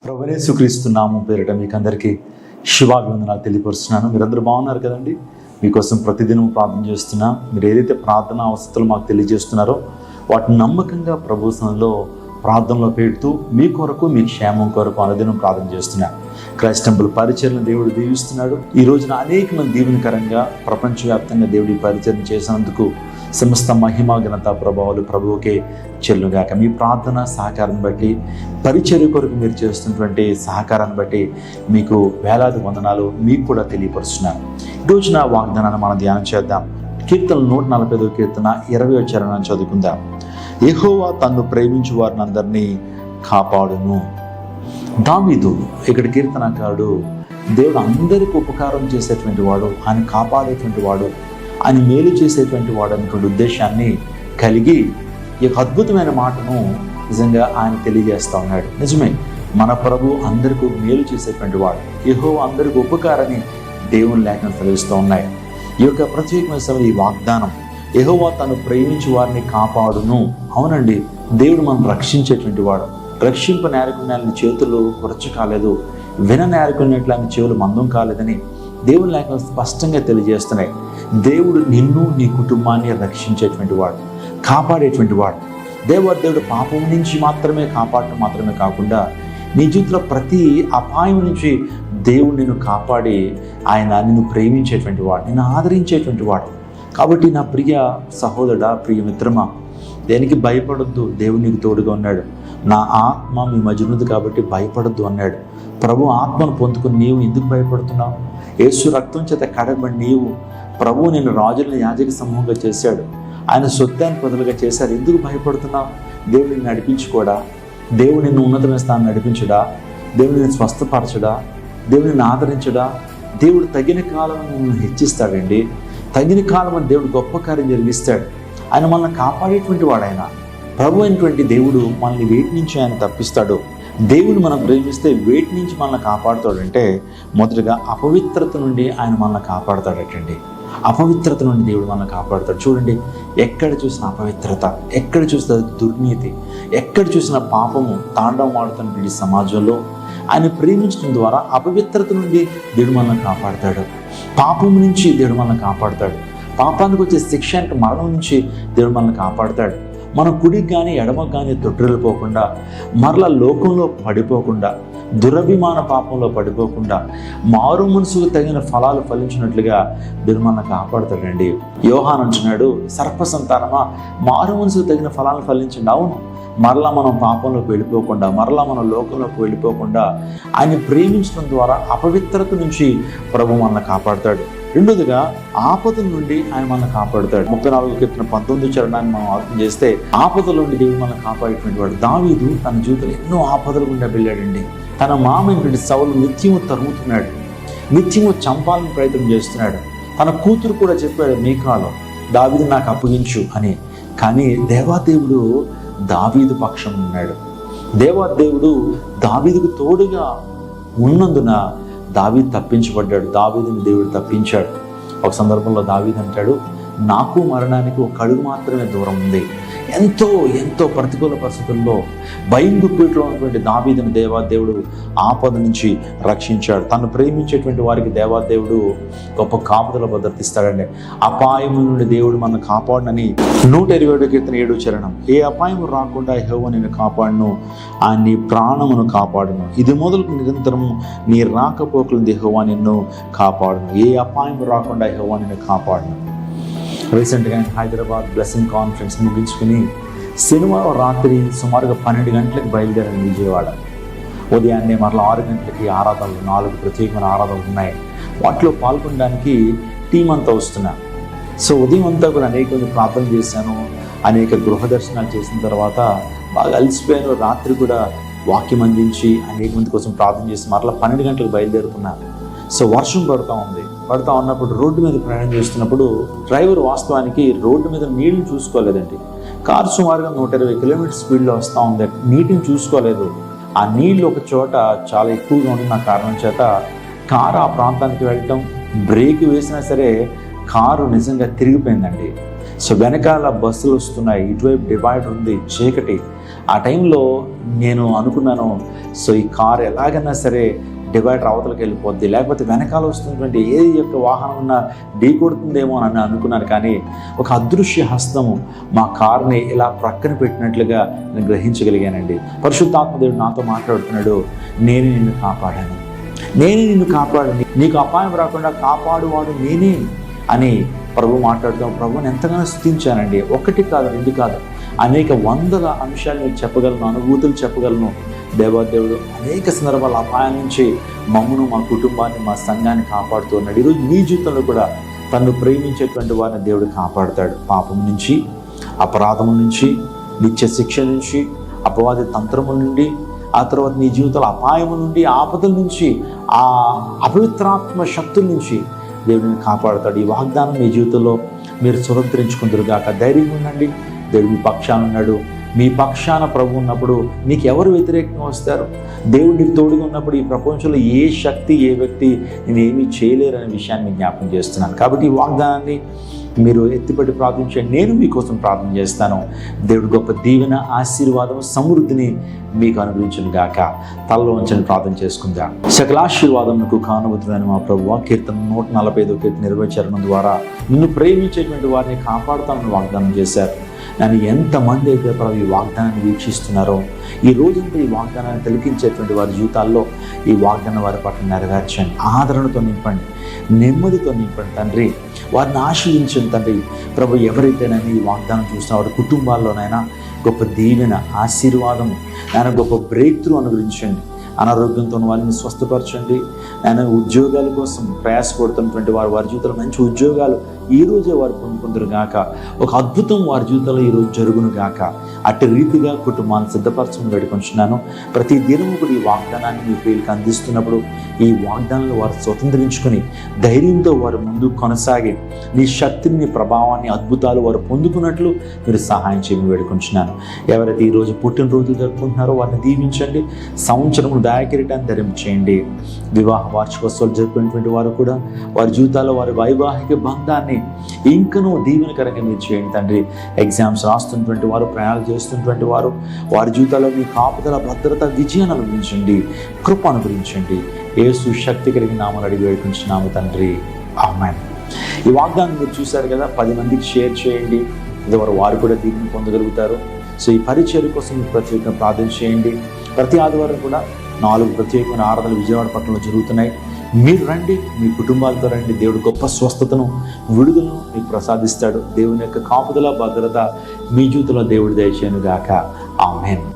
ప్రభువే యేసుక్రీస్తు నామం పేరిట మీకు అందరికీ శుభాభివందనాలు తెలియపరుస్తున్నాను. మీరందరూ బాగున్నారు కదండి. మీకోసం ప్రతిదినం ప్రార్థన చేస్తున్నా. మీరు ఏదైతే ప్రార్థన అవసరాలు మాకు తెలియజేస్తున్నారో వాటిని నమ్మకంగా ప్రభు సన్నిధిలో ప్రార్థనలో పెడుతూ మీ కొరకు, మీ క్షేమం కొరకు అనుదినం ప్రార్థన చేస్తున్నా. క్రైస్ట్ టెంపుల్ పరిచర్యను దేవుడు దీవిస్తున్నాడు. ఈ రోజున అనేక మంది దీవెనకరంగా ప్రపంచవ్యాప్తంగా దేవుడి పరిచర్య చేసినందుకు సమస్త మహిమ ఘనత ప్రభావాలు ప్రభువుకే చెల్లుగాక. మీ ప్రార్థన సహకారాన్ని బట్టి, పరిచర్య కొరకు మీరు చేస్తున్నటువంటి సహకారాన్ని బట్టి మీకు వేలాది వందనాలు మీకు కూడా తెలియపరుస్తున్నాను. ఈ రోజున వాగ్దానాన్ని మనం ధ్యానం చేద్దాం. కీర్తన 145వ కీర్తన 20వ చరణాన్ని చదువుకుందాం. యెహోవా తన్ను ప్రేమించు వారిని అందరినీ కాపాడును. దావీదు ఇక్కడ కీర్తనకారుడు దేవుడు అందరికీ ఉపకారం చేసేటువంటి వాడు, ఆయన కాపాడేటువంటి వాడు, ఆయన మేలు చేసేటువంటి వాడు అనేటువంటి ఉద్దేశాన్ని కలిగి ఈ అద్భుతమైన మాటను నిజంగా ఆయన తెలియజేస్తూ ఉన్నాడు. నిజమే, మన ప్రభు అందరికీ మేలు చేసేటువంటి వాడు. యెహోవా అందరికీ ఉపకారాన్ని దేవుని లేఖనం తెలుస్తూ ఉన్నాయి. ఈ యొక్క ప్రత్యేకమైన సమయం ఈ వాగ్దానం, యెహోవా తను ప్రేమించి వారిని కాపాడును. అవునండి, దేవుడు మనం రక్షించేటువంటి వాడు. రక్షింప నేరకున్న చేతులు కురచ కాలేదు, విన నేరకున్నట్లు చెవులు మందం కాలేదని దేవుని లేఖనం స్పష్టంగా తెలియజేస్తున్నాయి. దేవుడు నిన్ను, నీ కుటుంబాన్ని రక్షించేటువంటి వాడు, కాపాడేటువంటి వాడు. దేవుడు పాపం నుంచి మాత్రమే కాపాడటం మాత్రమే కాకుండా నీ జీవితంలో ప్రతి అపాయం నుంచి దేవుడు నిన్ను కాపాడి ఆయన నిన్ను ప్రేమించేటువంటి వాడు, నిన్ను ఆదరించేటువంటి వాడు. కాబట్టి నా ప్రియ సహోదరుడా, ప్రియ మిత్రమా, దేనికి భయపడొద్దు, దేవుడు నీకు తోడుగా ఉన్నాడు. నా ఆత్మ మీ మధ్య ఉన్నది కాబట్టి భయపడొద్దు అన్నాడు. ప్రభు ఆత్మను పొందుకుని నీవు ఎందుకు భయపడుతున్నావు? యేసు రక్తం చేత కడగబడి నీవు, ప్రభు నిన్ను రాజులను యాజక సమూహంగా చేశాడు, ఆయన సొత్తాన్ని ప్రజలుగా చేశారు. ఎందుకు భయపడుతున్నావు? దేవుడు నిన్ను నడిపించుకోడా? దేవుడు నిన్ను ఉన్నతమైన స్థానం నడిపించడా? దేవుడు నిన్ను స్వస్థపరచడా? దేవుడు నిన్ను ఆదరించడా? దేవుడు తగిన కాలం నిన్ను హెచ్చిస్తాడండి. తగిన కాలం దేవుడు గొప్ప కార్యం జరిగిస్తాడు. ఆయన మనల్ని కాపాడేటువంటి వాడు. ఆయన ప్రభు అయినటువంటి దేవుడు మనల్ని వేటి నుంచి ఆయన తప్పిస్తాడు. దేవుని మనం ప్రేమిస్తే వేటి నుంచి మనల్ని కాపాడుతాడంటే, మొదటిగా అపవిత్రత నుండి ఆయన మనల్ని కాపాడుతాడటండి. అపవిత్రత నుండి దేవుడు మనల్ని కాపాడుతాడు. చూడండి, ఎక్కడ చూసిన అపవిత్రత, ఎక్కడ చూసిన దుర్నీతి, ఎక్కడ చూసిన పాపము తాండవం ఆడుతున్న ఈ సమాజంలో ఆయన ప్రేమించడం ద్వారా అపవిత్రత నుండి దేవుడు మనల్ని కాపాడుతాడు. పాపము నుంచి దేవుడు మనల్ని కాపాడుతాడు. పాపానికి వచ్చే శిక్ష అంటే మరణం నుంచి దేవుడు మనల్ని కాపాడుతాడు. మన కుడికి కానీ ఎడమకు కానీ తొట్టిల్లిపోకుండా, మరలా లోకంలో పడిపోకుండా, దురభిమాన పాపంలో పడిపోకుండా, మారు మనసుకు తగిన ఫలాలు ఫలించినట్లుగా దేవుడు మనల్ని కాపాడుతాడండి. యోహాను అంటున్నాడు, సర్ప సంతానమా, మారు మనసుకు తగిన ఫలాలను ఫలించండి. అవును, మరలా మనం పాపంలోకి వెళ్ళిపోకుండా, మరలా మనం లోకంలోకి వెళ్ళిపోకుండా ఆయన ప్రేమించడం ద్వారా అపవిత్రత నుంచి ప్రభు మనల్ని కాపాడుతాడు. రెండోదిగా ఆపదల నుండి ఆయన మనల్ని కాపాడుతాడు. 34వ కీర్తన 19వ చరణాన్ని మనం ఆలోచన చేస్తే, ఆపదల నుండి దేవుడు మనల్ని కాపాడేటువంటి వాడు. దావీదు తన జీవితంలో ఎన్నో ఆపదలు గుండా వెళ్ళాడండి. తన మామైనటువంటి సౌలు నిత్యము తరుముతున్నాడు, నిత్యము చంపాలని ప్రయత్నం చేస్తున్నాడు. తన కూతురు కూడా చెప్పాడు, మీకాలో దావీదు నాకు అప్పగించు అని. కానీ దేవాదేవుడు దావీదు పక్షం ఉన్నాడు. దేవాదేవుడు దావీదుకు తోడుగా ఉన్నందున దావీదు తప్పించబడ్డాడు. దావీదుని దేవుడు తప్పించాడు. ఒక సందర్భంలో దావీదు అంటాడు, నాకు మరణానికి ఒక అడుగు మాత్రమే దూరం ఉంది. ఎంతో ఎంతో ప్రతికూల పరిస్థితుల్లో భయం గుప్పిట్లో ఉన్నటువంటి దావీదుని దేవాదేవుడు ఆపద నుంచి రక్షించాడు. తను ప్రేమించేటువంటి వారికి దేవాదేవుడు గొప్ప కాపుదల భద్రతిస్తాడండి. అపాయము నుండి దేవుడు మనల్ని కాపాడనని 127వ కీర్తన 7వ చరణం, ఏ అపాయము రాకుండా యెహోవా నిన్ను కాపాడును, ఆయన నీ ప్రాణమును కాపాడును. ఇది మొదలుకు నిరంతరము నీ రాకపోకలను యెహోవా నిన్ను కాపాడును. ఏ అపాయం రాకుండా యెహోవా నిన్ను కాపాడును. రీసెంట్గా హైదరాబాద్ బ్లెస్సింగ్ కాన్ఫరెన్స్ ముగించుకుని శనివారం రాత్రి సుమారుగా 12 గంటలకు బయలుదేరాను విజయవాడ. ఉదయాన్నే మరలా 6 గంటలకి ఆరాధనలు, 4 ప్రత్యేకమైన ఆరాధనలు ఉన్నాయి. వాటిలో పాల్గొనడానికి టీం అంతా వస్తున్నారు. సో ఉదయం అంతా కూడా అనేక మంది ప్రార్థన చేశాను, అనేక గృహ దర్శనాలు చేసిన తర్వాత బాగా అలసిపోయాను. రాత్రి కూడా వాక్యం అందించి అనేక మంది కోసం ప్రార్థన చేసి మరలా 12 గంటలకు బయలుదేరుతున్నాను. సో వర్షం పడుతూ ఉన్నప్పుడు రోడ్డు మీద ప్రయాణం చేస్తున్నప్పుడు డ్రైవర్ వాస్తవానికి రోడ్డు మీద నీళ్లు చూసుకోలేదండి. కారు సుమారుగా 120 కిలోమీటర్ స్పీడ్లో వస్తూ ఉంది. నీటిని చూసుకోలేదు. ఆ నీళ్లు ఒక చోట చాలా ఎక్కువగా ఉన్న కారణం చేత కారు ఆ ప్రాంతానికి వెళ్ళటం, బ్రేక్ వేసినా సరే కారు నిజంగా తిరిగిపోయిందండి. సో వెనకాల బస్సులు వస్తున్నాయి, ఇటువైపు డివైడర్ ఉంది, చీకటి. ఆ టైంలో నేను అనుకున్నాను, సో ఈ కారు ఎలాగైనా సరే డివైడర్ అవతలకి వెళ్ళిపోద్ది, లేకపోతే వెనకాల వస్తున్నటువంటి ఏ యొక్క వాహనం ఉన్నా ఢీ కొడుతుందేమో అని అనుకున్నాను. కానీ ఒక అదృశ్య హస్తము మా కారుని ఇలా ప్రక్కన పెట్టినట్లుగా నేను గ్రహించగలిగానండి. పరిశుద్ధాత్మదేవుడు నాతో మాట్లాడుతున్నాడు, నేను నిన్ను కాపాడాను, నేనే నిన్ను కాపాడాను, నీకు అపాయం రాకుండా కాపాడువాడు నేనే అని ప్రభు మాట్లాడుతాం. ప్రభుని ఎంతగానో స్తుతించానండి. ఒకటి కాదు, రెండు కాదు, అనేక వందల అంశాలు నేను చెప్పగలను, అనుభూతులు చెప్పగలను. దేవాదేవుడు అనేక సందర్భాల అపాయం నుంచి మమ్మను, మా కుటుంబాన్ని, మా సంఘాన్ని కాపాడుతూ ఉన్నాడు. ఈరోజు నీ జీవితంలో కూడా తను ప్రేమించేటువంటి వారిని దేవుడు కాపాడుతాడు. పాపం నుంచి, అపరాధం నుంచి, నిత్య శిక్ష నుంచి, అపవాది తంత్రముల నుండి, ఆ తర్వాత నీ జీవితంలో అపాయము నుండి, ఆపదల నుంచి, ఆ అపవిత్రాత్మ శక్తుల నుంచి దేవుడిని కాపాడుతాడు. ఈ వాగ్దానం మీ జీవితంలో మీరు సురక్షించుకుందరుగాక. ధైర్యంగా ఉండండి, దేవుడు మీ పక్షాన ఉన్నాడు. మీ పక్షాన ప్రభు ఉన్నప్పుడు నీకు ఎవరు వ్యతిరేకంగా వస్తారు? దేవుడు నీకు తోడుగా ఉన్నప్పుడు ఈ ప్రపంచంలో ఏ శక్తి, ఏ వ్యక్తి నేను ఏమీ చేయలేరనే విషయాన్ని జ్ఞాపకం చేస్తున్నాను. కాబట్టి ఈ వాగ్దానాన్ని మీరు ఎత్తిపట్టి ప్రార్థించండి. నేను మీకోసం ప్రార్థన చేస్తాను. దేవుడు గొప్ప దీవెన, ఆశీర్వాదం, సమృద్ధిని మీకు అనుగ్రహించును గాక. తలలో ఉంచని ప్రార్థన చేసుకుందాం. సకలాశీర్వాదమునకు కానుభూతుడైన మా ప్రభువా, కీర్తన 145 కీర్తన 20 చరణం ద్వారా నిన్ను ప్రేమించేటువంటి వారిని కాపాడుతానని వాగ్దానం చేశారు. నన్ను ఎంతమంది అయితే ప్రభు ఈ వాగ్దానాన్ని వీక్షిస్తున్నారో, ఈ రోజంతా ఈ వాగ్దానాన్ని తిలకించేటువంటి వారి జీవితాల్లో ఈ వాగ్దానం వారి పట్ల నెరవేర్చండి. ఆదరణతో నింపండి, నెమ్మదితో నింపండి తండ్రి. వారిని ఆశీర్వదించండి తండ్రి. ప్రభు ఎవరైతేనైనా ఈ వాగ్దానం చూసిన వారి కుటుంబాల్లోనైనా గొప్ప దీవెన, ఆశీర్వాదము, ఆయన గొప్ప బ్రేక్ త్రూ అనుగ్రహించండి. అనారోగ్యంతో వారిని స్వస్థపరచండి. ఆయన ఉద్యోగాల కోసం ప్రయాసపడుతున్నటువంటి వారి జీవితంలో మంచి ఉద్యోగాలు ఈరోజే వారు పొందుకుందరు గాక. ఒక అద్భుతం వారి జీవితంలో ఈరోజు జరుగును గాక. అట్టి రీతిగా కుటుంబాన్ని సిద్ధపరచమని వేడుకొంటున్నాను. ప్రతి దినము కూడా ఈ వాగ్దానాన్ని మీ ప్రియులకు అందిస్తున్నప్పుడు ఈ వాగ్దానాలు వారు స్వతంత్రించుకొని ధైర్యంతో వారు ముందుకు కొనసాగి నీ శక్తిని, నీ ప్రభావాన్ని, అద్భుతాలు వారు పొందుకున్నట్లు మీరు సహాయం చేయమని వేడుకొంటున్నాను. ఎవరైతే ఈరోజు పుట్టినరోజులు జరుపుకుంటున్నారో వారిని దీవించండి. సంవత్సరము దయాకిరీటాన్ని ధరించేయండి. వివాహ వార్షికోత్సవాలు జరుపుకునేటువంటి వారు కూడా వారి జీవితాల్లో వారి వైవాహిక బంధాన్ని ఇంకనూ దీవెనకరంగా మీరు చేయండి తండ్రి. ఎగ్జామ్స్ రాస్తున్నటువంటి వారు, ప్రయాణాలు చేస్తున్నటువంటి వారు, వారి జీవితాల్లో మీ కాపుదల, భద్రత, విజయాన్ని అనుగ్రహించండి, కృప అనుగ్రహించండి. యేసు శక్తి కలిగిన నామమున అడిగి వేడుకుంటున్నాము తండ్రి, ఆమేన్. ఈ వాగ్దానం మీరు చూశారు కదా, 10 మందికి షేర్ చేయండి. ఇదివరకు వారు కూడా దీన్ని పొందగలుగుతారు. సో ఈ పరిచర్య కోసం మీరు ప్రత్యేకంగా ప్రార్థన చేయండి. ప్రతి ఆదివారం కూడా 4 ప్రత్యేకమైన ఆరాధనలు విజయవాడ పట్టణంలో జరుగుతున్నాయి. మీరు రండి, మీ కుటుంబాలతో రండి. దేవుడు గొప్ప స్వస్థతను, విడుదలను మీకు ప్రసాదిస్తాడు. దేవుని యొక్క కాపుదల, భద్రత మీ జీవితంలో దేవుడు దయచేయను గాక. ఆమేన్.